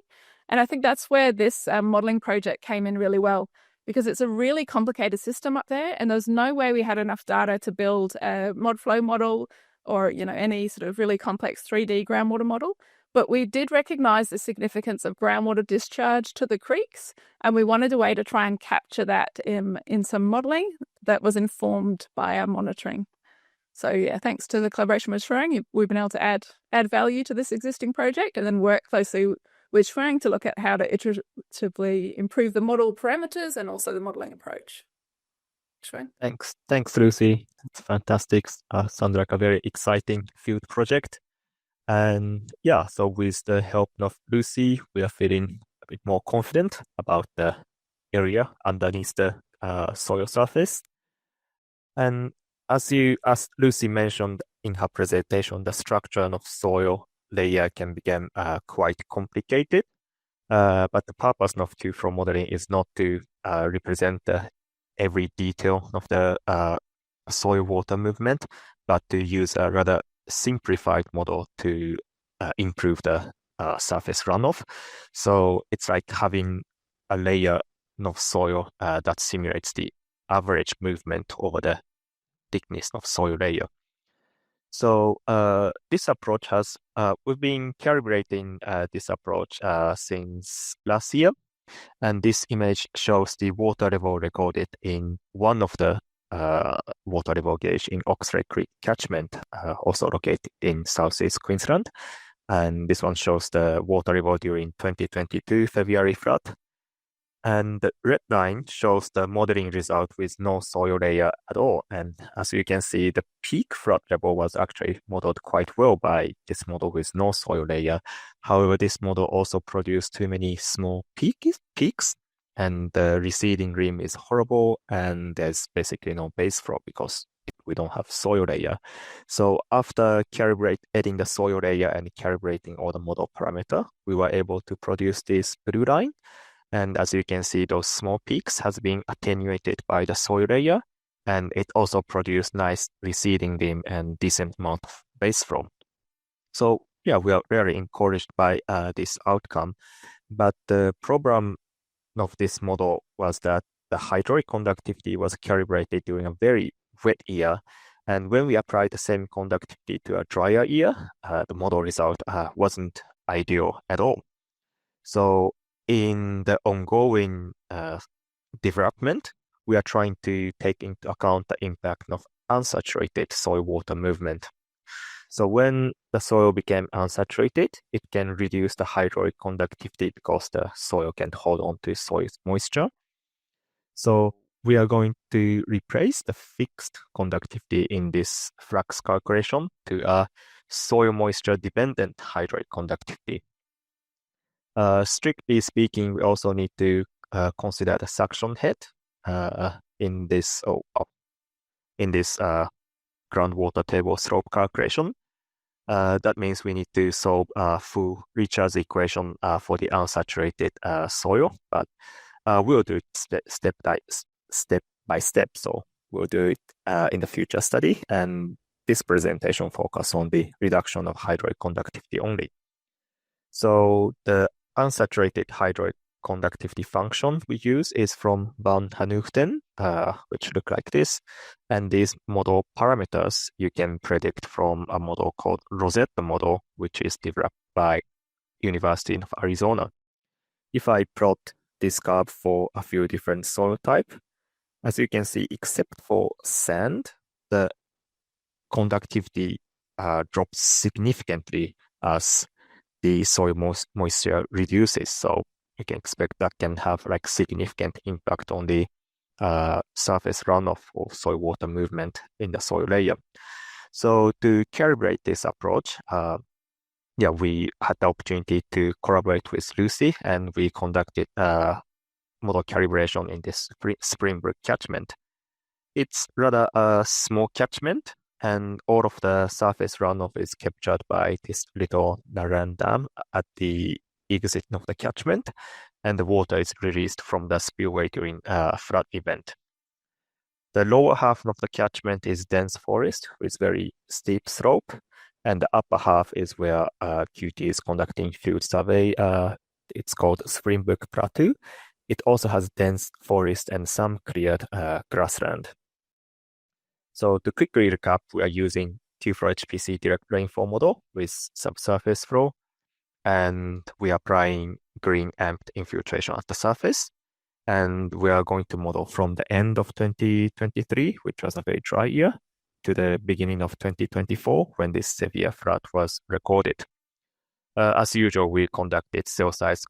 And I think that's where this modelling project came in really well, because it's a really complicated system up there, and there's no way we had enough data to build a ModFlow model or any sort of really complex 3D groundwater model. But we did recognise the significance of groundwater discharge to the creeks, and we wanted a way to try and capture that in some modelling that was informed by our monitoring. So yeah, thanks to the collaboration with Shuang, we've been able to add value to this existing project, and then work closely with Shuang to look at how to iteratively improve the model parameters and also the modelling approach. Shuang? Thanks, Lucy. It's fantastic. Sounds like a very exciting field project. And yeah, so with the help of Lucy, we are feeling a bit more confident about the area underneath the soil surface. And as Lucy mentioned in her presentation, the structure of soil layer can become quite complicated. But the purpose of TUFLOW modeling is not to represent every detail of the soil water movement, but to use a rather simplified model to improve the surface runoff. So it's like having a layer of soil that simulates the average movement over the thickness of soil layer. So this approach has, we've been calibrating this approach since last year. And this image shows the water level recorded in one of the water level gauge in Oxley Creek Catchment, also located in Southeast Queensland. And this one shows the water level during 2022 February flood. And the red line shows the modeling result with no soil layer at all. And as you can see, the peak flood level was actually modeled quite well by this model with no soil layer. However, this model also produced too many small peaks, and the receding rim is horrible, and there's basically no base flow because we don't have soil layer. So after adding the soil layer and calibrating all the model parameter, we were able to produce this blue line. And as you can see, those small peaks has been attenuated by the soil layer, and it also produced nice receding rim and decent amount of base flow. So yeah, we are very encouraged by this outcome. But the problem of this model was that the hydraulic conductivity was calibrated during a very wet year. And when we applied the same conductivity to a drier year, the model result wasn't ideal at all. So in the ongoing development, we are trying to take into account the impact of unsaturated soil water movement. So when the soil became unsaturated, it can reduce the hydraulic conductivity because the soil can hold on to soil moisture. So we are going to replace the fixed conductivity in this flux calculation to a soil moisture dependent hydraulic conductivity. Strictly speaking, we also need to consider the suction head in this groundwater table slope calculation. That means we need to solve a full recharge equation for the unsaturated soil, but we'll do it step by step. So we'll do it in the future study, and this presentation focuses on the reduction of hydraulic conductivity only. So the unsaturated hydraulic conductivity function we use is from Van Hanugten, which look like this. And these model parameters you can predict from a model called Rosetta model, which is developed by University of Arizona. If I plot this curve for a few different soil type, as you can see, except for sand, the conductivity drops significantly as the soil moisture reduces. So you can expect that can have like significant impact on the surface runoff or soil water movement in the soil layer. So to calibrate this approach, we had the opportunity to collaborate with Lucy, and we conducted model calibration in this Springbrook catchment. It's rather a small catchment, and all of the surface runoff is captured by this little Naran dam at the exit of the catchment, and the water is released from the spillway during a flood event. The lower half of the catchment is dense forest with very steep slope, and the upper half is where QT is conducting field survey. It's called Springbrook Plateau. It also has dense forest and some cleared grassland. So to quickly recap, we are using TUFLOW HPC direct rainfall model with subsurface flow, and we are applying green amped infiltration at the surface. And we are going to model from the end of 2023, which was a very dry year, to the beginning of 2024, when this severe flood was recorded. As usual, we conducted cell size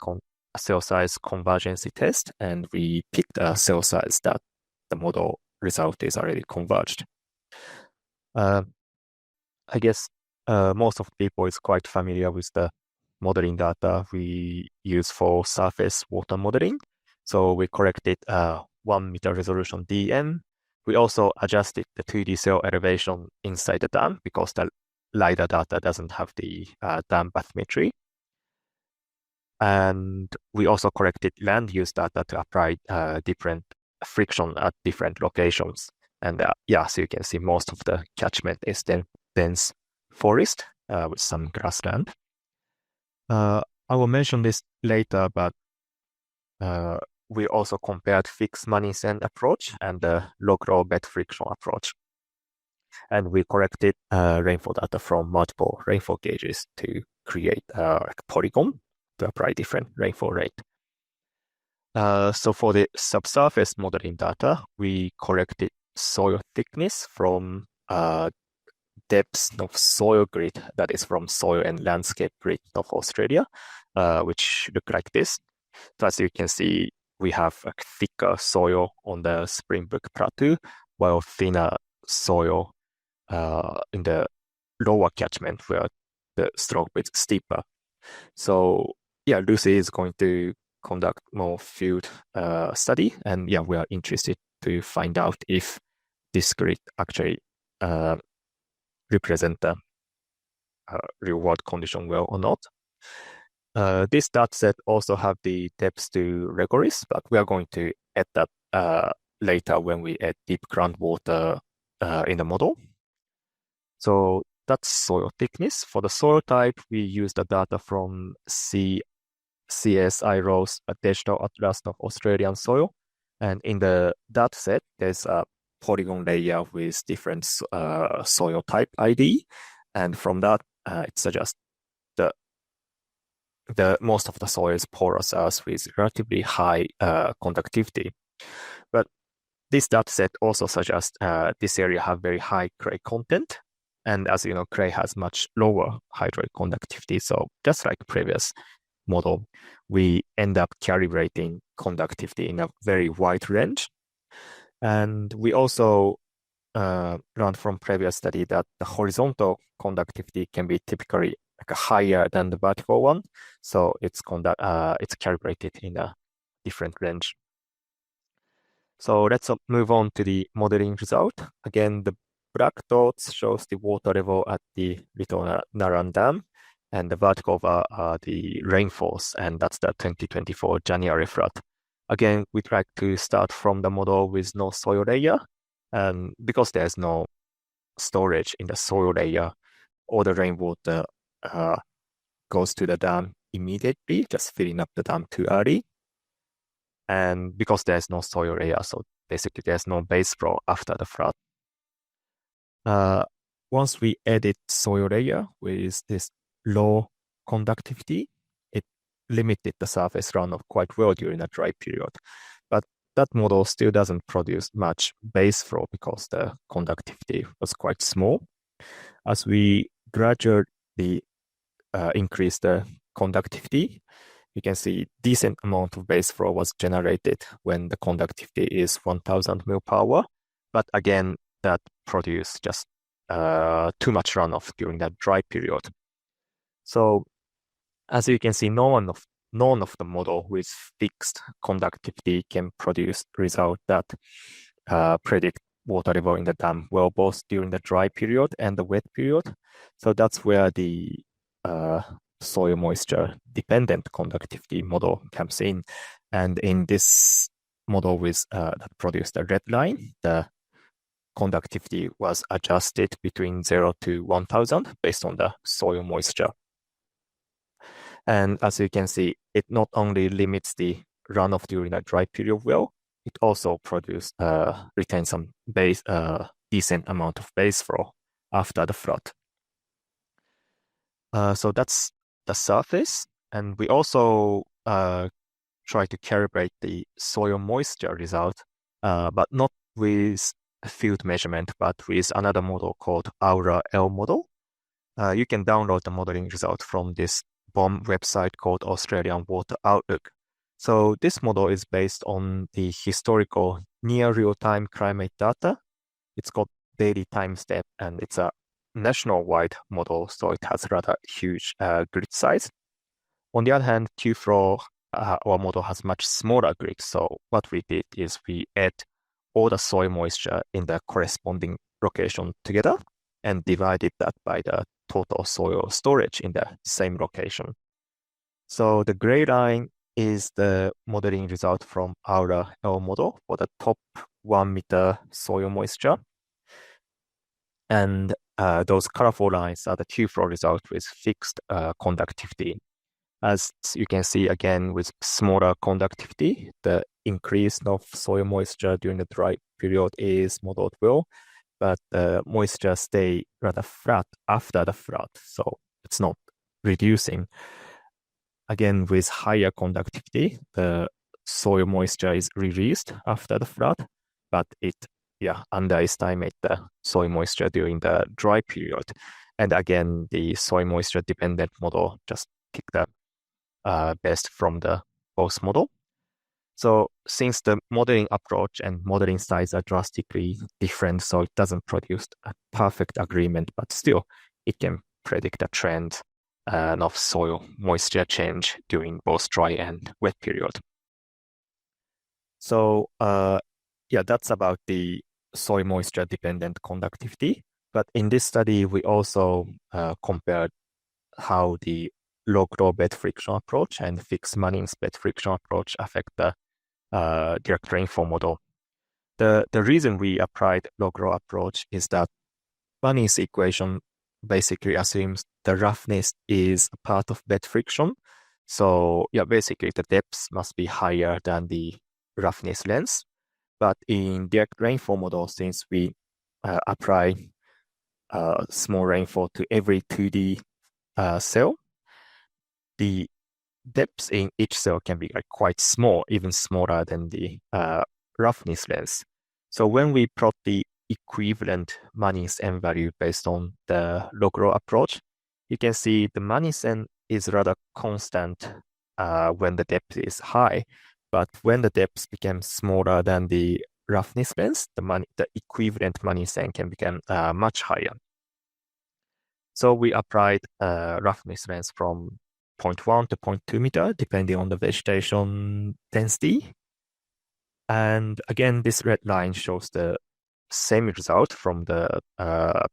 convergency test, and we picked a cell size that the model result is already converged. I guess most of the people is quite familiar with the modeling data we use for surface water modeling. So we corrected 1 meter resolution DM. We also adjusted the 2D cell elevation inside the dam because the LiDAR data doesn't have the dam bathymetry. And we also corrected land use data to apply different friction at different locations. And so you can see most of the catchment is dense forest with some grassland. I will mention this later, but we also compared fixed money sand approach and the log roll bed friction approach. And we collected rainfall data from multiple rainfall gauges to create a polygon to apply different rainfall rate. So for the subsurface modeling data, we collected soil thickness from depths of soil grid, that is from soil and landscape grid of Australia, which look like this. So as you can see, we have a thicker soil on the Springbrook Plateau, while thinner soil in the lower catchment where the slope is steeper. So Lucy is going to conduct more field study, and we are interested to find out if this grid actually represent the real world condition well or not. This data set also have the depths to rigoris, but we are going to add that later when we add deep groundwater in the model. So that's soil thickness. For the soil type, we use the data from CSIRO's Digital Atlas of Australian Soil. And in the data set, there's a polygon layer with different soil type ID. And from that, it suggests the most of the soil is porous earth with relatively high conductivity. But this data set also suggests this area have very high clay content. And as you know, clay has much lower hydraulic conductivity. So just like previous model, we end up calibrating conductivity in a very wide range. And we also learned from previous study that the horizontal conductivity can be typically like higher than the vertical one. So it's calibrated in a different range. So let's move on to the modeling result. Again, the black dots shows the water level at the Little Naran Dam, and the vertical bar are the rainfalls, and that's the 2024 January flood. Again, we'd like to start from the model with no soil layer, and because there's no storage in the soil layer, all the rainwater goes to the dam immediately, just filling up the dam too early. And because there's no soil layer, so basically there's no base flow after the flood. Once we added soil layer with this low conductivity, it limited the surface runoff quite well during the dry period. But that model still doesn't produce much base flow because the conductivity was quite small. As we gradually increase the conductivity, you can see decent amount of base flow was generated when the conductivity is 1000 mil per hour. But again, that produced just too much runoff during that dry period. So as you can see, none of the model with fixed conductivity can produce result that predict water level in the dam well, both during the dry period and the wet period. So that's where the soil moisture dependent conductivity model comes in. And in this model with that produced a red line, the conductivity was adjusted between 0 to 1000 based on the soil moisture. And as you can see, it not only limits the runoff during a dry period well, it also retains some decent amount of base flow after the flood. So that's the surface. And we also try to calibrate the soil moisture result, but not with a field measurement, but with another model called Aura L model. You can download the modeling result from this BOM website called Australian Water Outlook. So this model is based on the historical near real-time climate data. It's called daily time step, and it's a national-wide model, so it has rather huge grid size. On the other hand, TUFLOW, our model has much smaller grid. So what we did is we add all the soil moisture in the corresponding location together and divided that by the total soil storage in the same location. So the gray line is the modeling result from our L model for the top 1 meter soil moisture. And those colorful lines are the TUFLOW result with fixed conductivity. As you can see again with smaller conductivity, the increase of soil moisture during the dry period is modeled well, but the moisture stay rather flat after the flood, so it's not reducing. Again, with higher conductivity, the soil moisture is released after the flood, but it underestimate the soil moisture during the dry period. And again, the soil moisture dependent model just picked the best from the both model. So since the modeling approach and modeling size are drastically different, so it doesn't produce a perfect agreement, but still it can predict a trend of soil moisture change during both dry and wet period. So that's about the soil moisture dependent conductivity. But in this study, we also compared how the log-law bed friction approach and fixed Manning's bed friction approach affect the direct rainfall model. The reason we applied log-law approach is that Manning's equation basically assumes the roughness is a part of bed friction. So basically the depth must be higher than the roughness length. But in direct rainfall model, since we apply small rainfall to every 2D cell, the depth in each cell can be quite small, even smaller than the roughness length. So when we plot the equivalent Manning's N value based on the log-law approach, you can see the Manning's N is rather constant when the depth is high, but when the depth becomes smaller than the roughness length, the equivalent Manning's N can become much higher. So we applied roughness length from 0.1 to 0.2 meter, depending on the vegetation density. And again, this red line shows the same result from the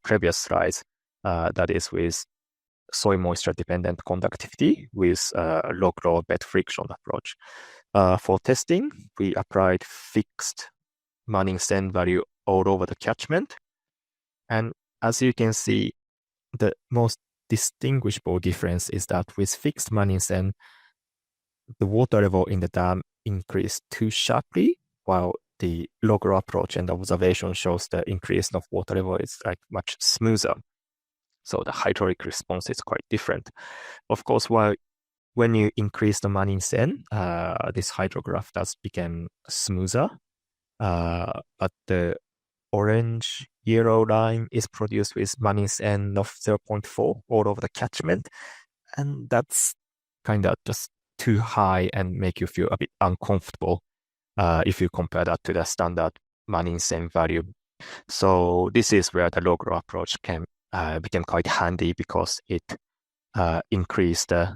previous slides, that is with soil moisture dependent conductivity with log-law bed friction approach. For testing, we applied fixed Manning's N value all over the catchment. And as you can see, the most distinguishable difference is that with fixed Manning's N, the water level in the dam increased too sharply, while the log-law approach and observation shows the increase of water level is much smoother. So the hydraulic response is quite different. Of course, when you increase the Manning's N, this hydrograph does become smoother, but the orange yellow line is produced with Manning's N of 0.4 all over the catchment, and that's kind of just too high and make you feel a bit uncomfortable if you compare that to the standard Manning's N value. So this is where the log-law approach can become quite handy because it increased the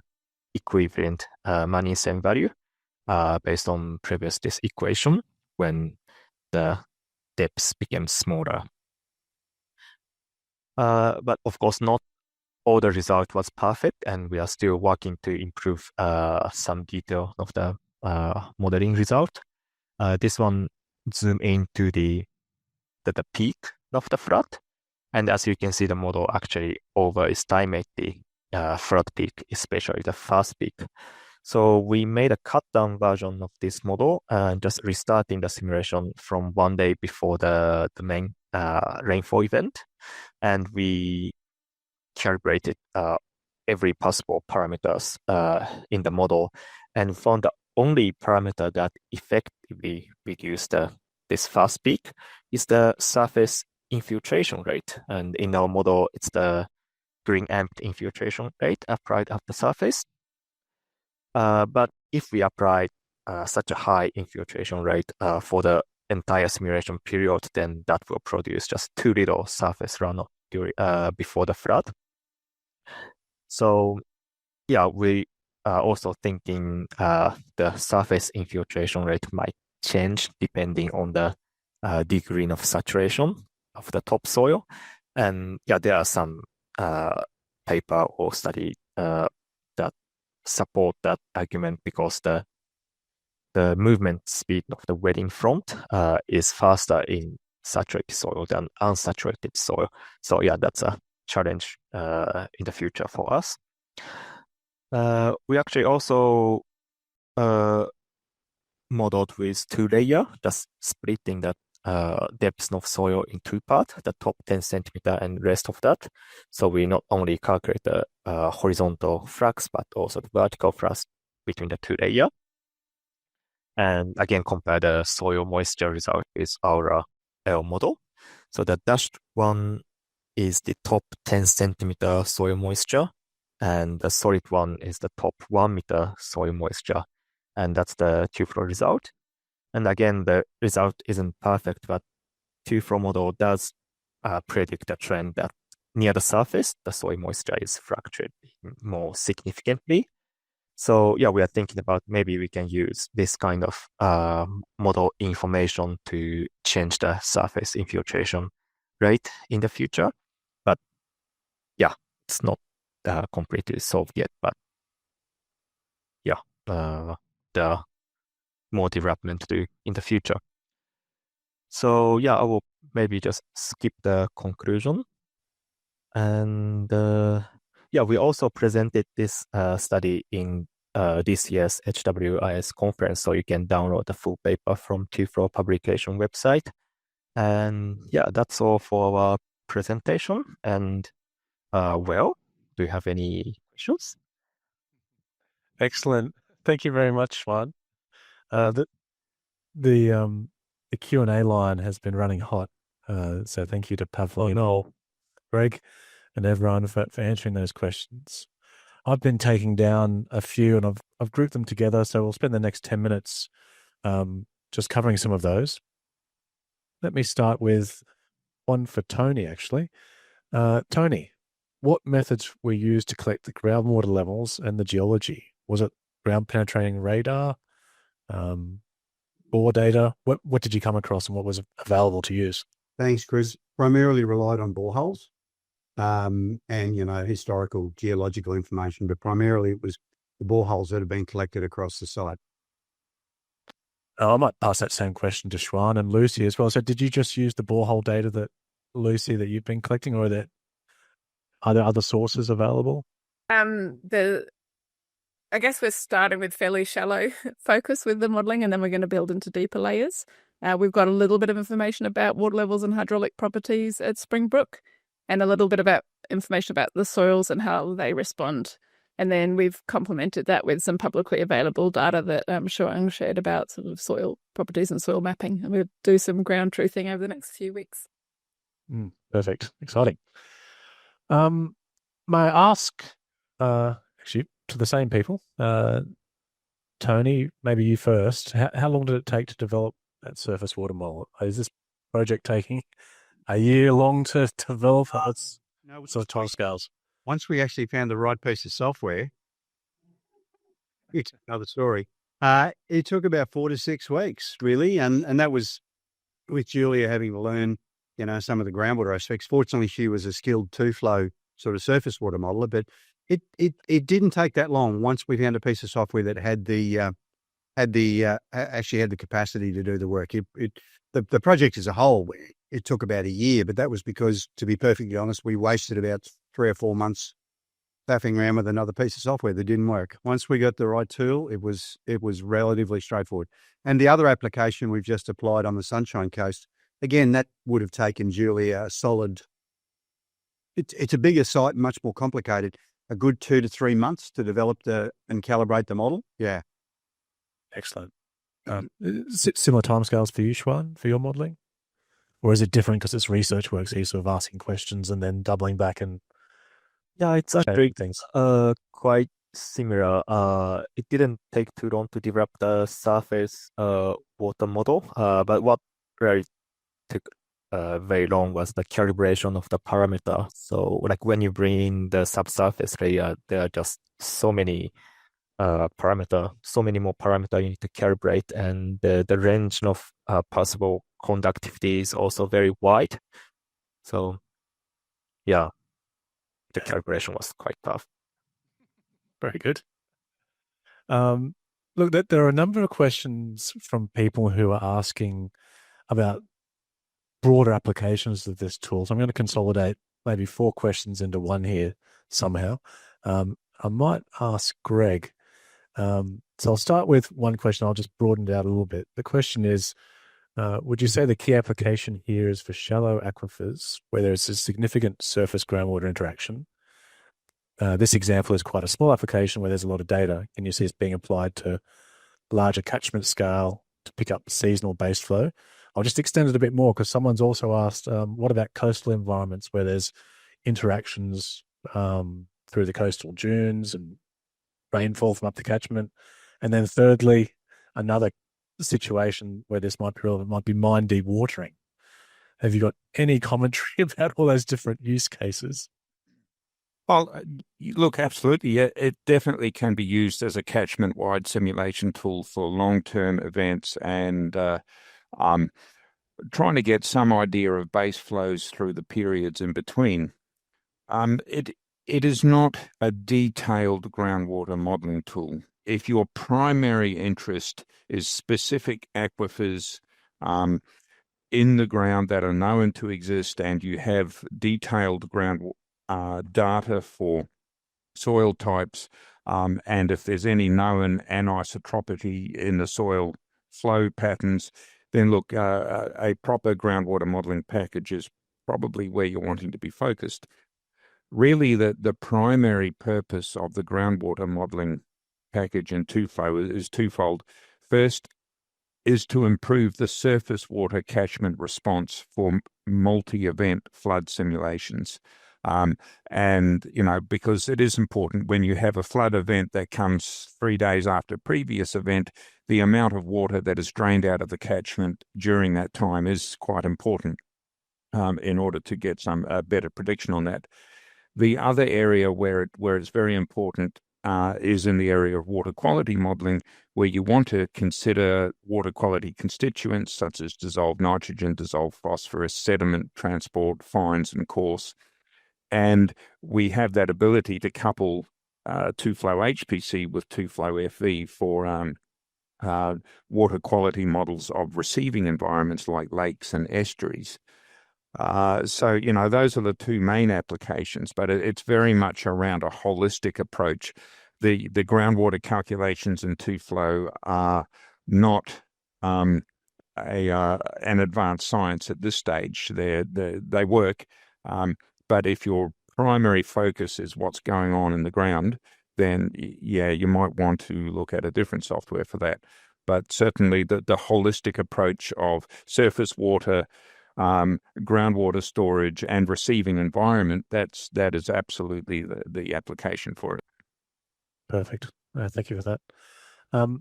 equivalent Manning's N value based on previous this equation when the depths became smaller. But of course, not all the result was perfect, and we are still working to improve some detail of the modeling result. This one zoom into the peak of the flood, and as you can see, the model actually overestimate the flood peak, especially the first peak. So we made a cut down version of this model and just restarting the simulation from 1 day before the main rainfall event. And we calibrated every possible parameters in the model and found the only parameter that effectively reduced this first peak is the surface infiltration rate. And in our model, it's the green amped infiltration rate applied at the surface. But if we apply such a high infiltration rate for the entire simulation period, then that will produce just too little surface runoff before the flood. So we are also thinking the surface infiltration rate might change depending on the degree of saturation of the topsoil. And there are some paper or study that support that argument because the the movement speed of the wetting front is faster in saturated soil than unsaturated soil. So yeah, that's a challenge in the future for us. We actually also modeled with 2-layer, just splitting the depth of soil in 2 parts, the top 10 centimeter and rest of that. So we not only calculate the horizontal flux, but also the vertical flux between the 2-layer. And again, compare the soil moisture result with our L model. So the dashed one is the top 10 centimeter soil moisture, and the solid one is the top 1 meter soil moisture. And that's the TUFLOW result. And again, the result isn't perfect, but TUFLOW model does predict a trend that near the surface, the soil moisture is fluctuating more significantly. So yeah, we are thinking about maybe we can use this kind of model information to change the surface infiltration rate in the future. But yeah, it's not completely solved yet. But yeah, there are more development to do in the future. So yeah, I will maybe just skip the conclusion. And yeah, we also presented this study in this year's HWIS conference, so you can download the full paper from TUFLOW publication website. And yeah, that's all for our presentation. And well, do you have any questions? Excellent. Thank you very much, Juan. The Q&A line has been running hot. So thank you to Pavlo, Noel, Greg, and everyone for answering those questions. I've been taking down a few and I've grouped them together. So we'll spend the next 10 minutes just covering some of those. Let me start with one for Tony, actually. Tony, what methods were used to collect the groundwater levels and the geology? Was it ground penetrating radar, bore data? What did you come across and what was available to use? Thanks, Chris. Primarily relied on boreholes and, historical geological information, but primarily it was the boreholes that have been collected across the site. I might pass that same question to Schwan and Lucy as well. So did you just use the borehole data that you've been collecting, or are there other sources available? I guess we're starting with fairly shallow focus with the modelling, and then we're going to build into deeper layers. We've got a little bit of information about water levels and hydraulic properties at Springbrook, and a little bit about information about the soils and how they respond. And then we've complemented that with some publicly available data that Shuang shared about sort of soil properties and soil mapping. And we'll do some ground truthing over the next few weeks. Perfect. Exciting. May I ask, actually, to the same people, Tony, maybe you first. How long did it take to develop that surface water model? Is this project taking a year long to develop? No, sort of timescales. Once we actually found the right piece of software, it's another story. It took about 4 to 6 weeks, really, and that was with Julia having to learn, some of the groundwater aspects. Fortunately, she was a skilled TUFLOW sort of surface water modeler, but it didn't take that long. Once we found a piece of software that had actually had the capacity to do the work. The project as a whole, it took about a year, but that was because, to be perfectly honest, we wasted about 3 or 4 months faffing around with another piece of software that didn't work. Once we got the right tool, it was relatively straightforward. And the other application we've just applied on the Sunshine Coast, again, that would have taken Julia a solid. It's a bigger site, much more complicated. A good 2 to 3 months to develop and calibrate the model. Yeah. Excellent. Similar timescales for you, Schwan, for your modelling? Or is it different because it's research work, so you're sort of asking questions and then doubling back and... Yeah, it's actually things. Quite similar. It didn't take too long to develop the surface water model, but what really took very long was the calibration of the parameter. So like when you bring in the subsurface layer, there are just so many more parameter you need to calibrate, and the range of possible conductivity is also very wide. So yeah, the calibration was quite tough. Very good. Look, there are a number of questions from people who are asking about broader applications of this tool. So I'm going to consolidate maybe 4 questions into one here somehow. I might ask Greg. So I'll start with one question. I'll just broaden it out a little bit. The question is, would you say the key application here is for shallow aquifers where there's a significant surface groundwater interaction? This example is quite a small application where there's a lot of data, and you see it's being applied to larger catchment scale to pick up seasonal base flow. I'll just extend it a bit more because someone's also asked, what about coastal environments where there's interactions through the coastal dunes and rainfall from up the catchment? And then thirdly, another situation where this might be relevant might be mine dewatering. Have you got any commentary about all those different use cases? Well, look, absolutely. It definitely can be used as a catchment-wide simulation tool for long-term events and trying to get some idea of base flows through the periods in between. It is not a detailed groundwater modeling tool. If your primary interest is specific aquifers in the ground that are known to exist and you have detailed ground data for soil types, and if there's any known anisotropity in the soil flow patterns, then look, a proper groundwater modeling package is probably where you're wanting to be focused. Really, the primary purpose of the groundwater modeling package in TUFLOW is twofold. First is to improve the surface water catchment response for multi-event flood simulations. And, because it is important when you have a flood event that comes 3 days after a previous event, the amount of water that is drained out of the catchment during that time is quite important in order to get some better prediction on that. The other area where it's very important is in the area of water quality modeling, where you want to consider water quality constituents such as dissolved nitrogen, dissolved phosphorus, sediment transport, fines and coarse. And we have that ability to couple TUFLOW HPC with TUFLOW FV for water quality models of receiving environments like lakes and estuaries. So, those are the two main applications, but it's very much around a holistic approach. The groundwater calculations in TUFLOW are not an advanced science at this stage. They work, but if your primary focus is what's going on in the ground, then you might want to look at a different software for that. But certainly the holistic approach of surface water, groundwater storage and receiving environment, that is absolutely the application for it. Perfect. Thank you for that.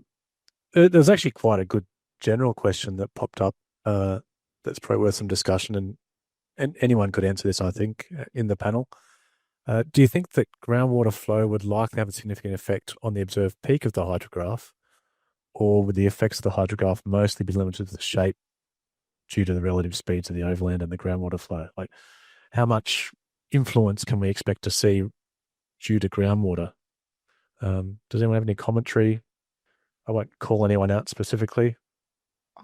There's actually quite a good general question that popped up that's probably worth some discussion, and anyone could answer this, I think, in the panel. Do you think that groundwater flow would likely have a significant effect on the observed peak of the hydrograph, or would the effects of the hydrograph mostly be limited to the shape due to the relative speeds of the overland and the groundwater flow? Like, how much influence can we expect to see due to groundwater? Does anyone have any commentary? I won't call anyone out specifically.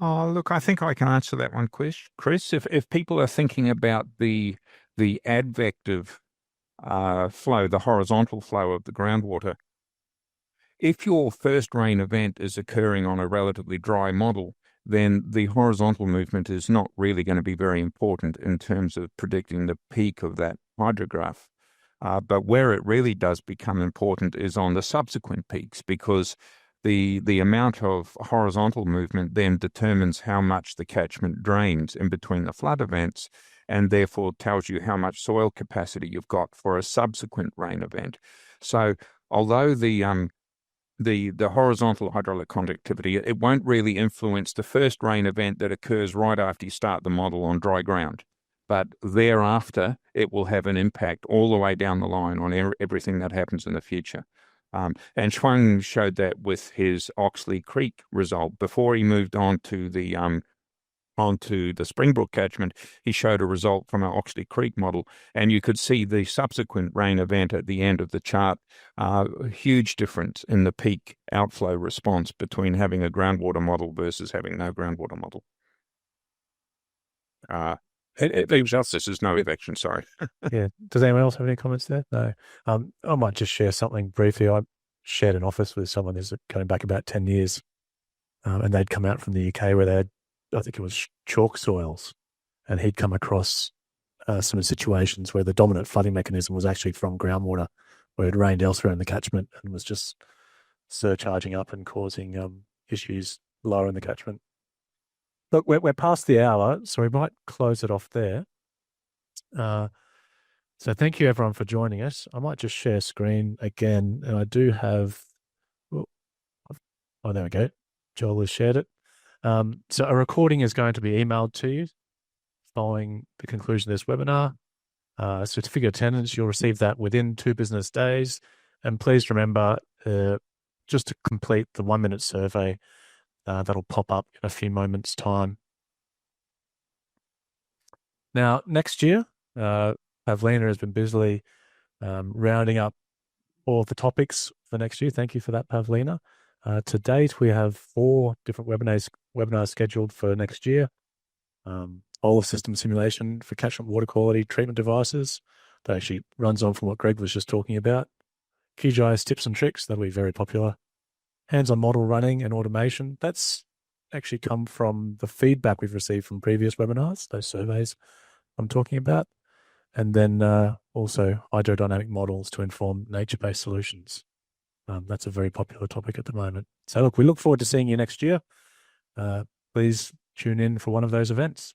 Oh, look, I think I can answer that one, Chris. If people are thinking about the advective flow, the horizontal flow of the groundwater, if your first rain event is occurring on a relatively dry model, then the horizontal movement is not really going to be very important in terms of predicting the peak of that hydrograph. But where it really does become important is on the subsequent peaks, because the amount of horizontal movement then determines how much the catchment drains in between the flood events, and therefore tells you how much soil capacity you've got for a subsequent rain event. So although the horizontal hydraulic conductivity, it won't really influence the first rain event that occurs right after you start the model on dry ground. But thereafter, it will have an impact all the way down the line on everything that happens in the future. And Chuang showed that with his Oxley Creek result before he moved on to the onto the Springbrook catchment, he showed a result from our Oxley Creek model, and you could see the subsequent rain event at the end of the chart. A huge difference in the peak outflow response between having a groundwater model versus having no groundwater model. This is no eviction, sorry. Yeah. Does anyone else have any comments there? No. I might just share something briefly. I shared an office with someone who's going back about 10 years, and they'd come out from the UK where they had, I think it was chalk soils, and he'd come across some situations where the dominant flooding mechanism was actually from groundwater, where it rained elsewhere in the catchment and was just surcharging up and causing issues lower in the catchment. Look, we're past the hour, so we might close it off there. So thank you, everyone, for joining us. I might just share screen again, and I do have... Oh, there we go. Joel has shared it. So a recording is going to be emailed to you following the conclusion of this webinar. Certificate of attendance, you'll receive that within 2 business days. And please remember, just to complete the 1-minute survey, that'll pop up in a few moments' time. Now, next year, Pavlina has been busily rounding up all of the topics for next year. Thank you for that, Pavlina. To date, we have 4 different webinars scheduled for next year. All of system simulation for catchment water quality treatment devices. That actually runs on from what Greg was just talking about. QGIS tips and tricks, that'll be very popular. Hands-on model running and automation. That's actually come from the feedback we've received from previous webinars, those surveys I'm talking about. And then also hydrodynamic models to inform nature-based solutions. That's a very popular topic at the moment. So look, we look forward to seeing you next year. Please tune in for one of those events.